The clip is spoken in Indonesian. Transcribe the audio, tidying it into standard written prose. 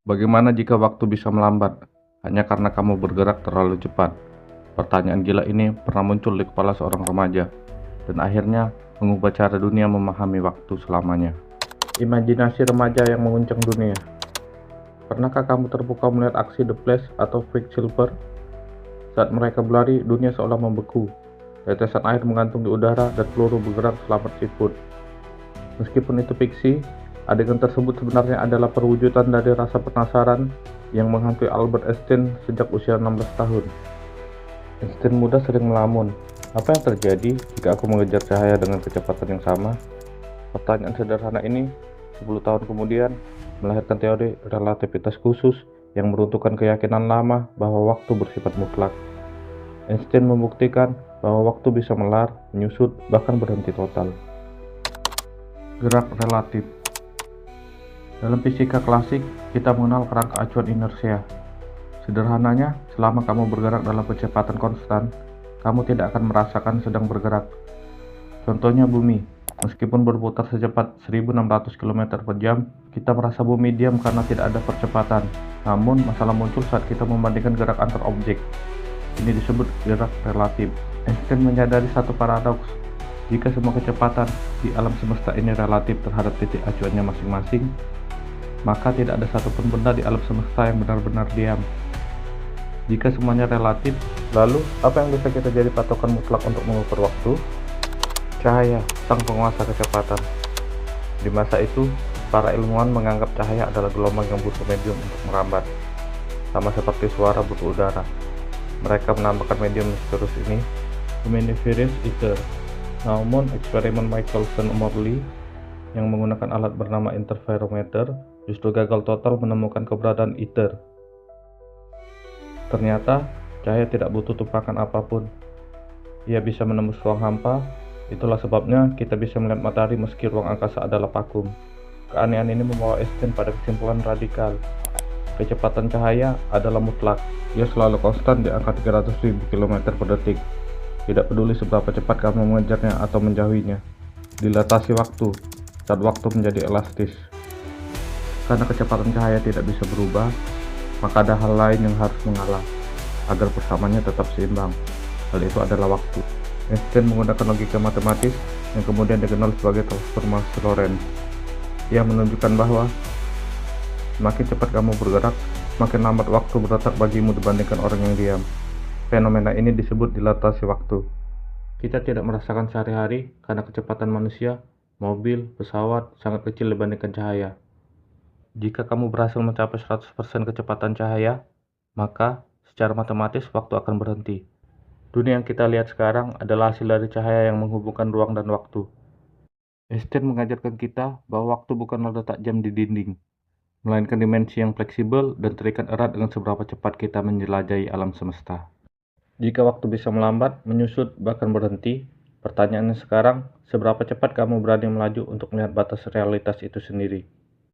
Bagaimana jika waktu bisa melambat hanya karena kamu bergerak terlalu cepat? Pertanyaan gila ini pernah muncul di kepala seorang remaja dan akhirnya mengubah cara dunia memahami waktu selamanya. Imajinasi remaja yang menguncang dunia. Pernahkah kamu terpukau melihat aksi The Flash atau Quicksilver? Saat mereka berlari, dunia seolah membeku. Tetesan air menggantung di udara dan peluru bergerak selama siput. Meskipun itu fiksi, adegan tersebut sebenarnya adalah perwujudan dari rasa penasaran yang menghantui Albert Einstein sejak usia 16 tahun. Einstein muda sering melamun, apa yang terjadi jika aku mengejar cahaya dengan kecepatan yang sama? Pertanyaan sederhana ini 10 tahun kemudian melahirkan teori relativitas khusus yang meruntuhkan keyakinan lama bahwa waktu bersifat mutlak. Einstein membuktikan bahwa waktu bisa melar, menyusut, bahkan berhenti total. Gerak relatif. Dalam fisika klasik, kita mengenal kerangka acuan inersia. Sederhananya, selama kamu bergerak dalam kecepatan konstan, kamu tidak akan merasakan sedang bergerak. Contohnya bumi. Meskipun berputar secepat 1600 km per jam, kita merasa bumi diam karena tidak ada percepatan. Namun, masalah muncul saat kita membandingkan gerak antar objek. Ini disebut gerak relatif. Einstein menyadari satu paradoks. Jika semua kecepatan di alam semesta ini relatif terhadap titik acuannya masing-masing, maka tidak ada satupun benda di alam semesta yang benar-benar diam. Jika semuanya relatif, lalu apa yang bisa kita jadi patokan mutlak untuk mengukur waktu? Cahaya, sang penguasa kecepatan. Di masa itu, para ilmuwan menganggap cahaya adalah gelombang yang butuh medium untuk merambat, sama seperti suara butuh udara. Mereka menambahkan medium misterius ini, luminiferous ether. Namun, eksperimen Michelson Morley yang menggunakan alat bernama interferometer justru gagal total menemukan keberadaan ether. Ternyata, cahaya tidak butuh tumpakan apapun. Ia bisa menembus ruang hampa. Itulah sebabnya kita bisa melihat matahari meski ruang angkasa adalah vakum. Keanehan ini membawa Einstein pada kesimpulan radikal. Kecepatan cahaya adalah mutlak. Ia selalu konstan di angka 300.000 km per detik. Tidak peduli seberapa cepat kamu mengejarnya atau menjauhinya. Dilatasi waktu, saat waktu menjadi elastis. Karena kecepatan cahaya tidak bisa berubah, maka ada hal lain yang harus mengalah, agar persamanya tetap seimbang. Hal itu adalah waktu. Einstein menggunakan logika matematis yang kemudian dikenal sebagai transformasi Lorentz. Ia menunjukkan bahwa semakin cepat kamu bergerak, semakin lambat waktu berdetak bagimu dibandingkan orang yang diam. Fenomena ini disebut dilatasi waktu. Kita tidak merasakan sehari-hari karena kecepatan manusia, mobil, pesawat sangat kecil dibandingkan cahaya. Jika kamu berhasil mencapai 100% kecepatan cahaya, maka secara matematis waktu akan berhenti. Dunia yang kita lihat sekarang adalah hasil dari cahaya yang menghubungkan ruang dan waktu. Einstein mengajarkan kita bahwa waktu bukanlah letak jam di dinding, melainkan dimensi yang fleksibel dan terikat erat dengan seberapa cepat kita menjelajahi alam semesta. Jika waktu bisa melambat, menyusut, bahkan berhenti, pertanyaannya sekarang, seberapa cepat kamu berani melaju untuk melihat batas realitas itu sendiri?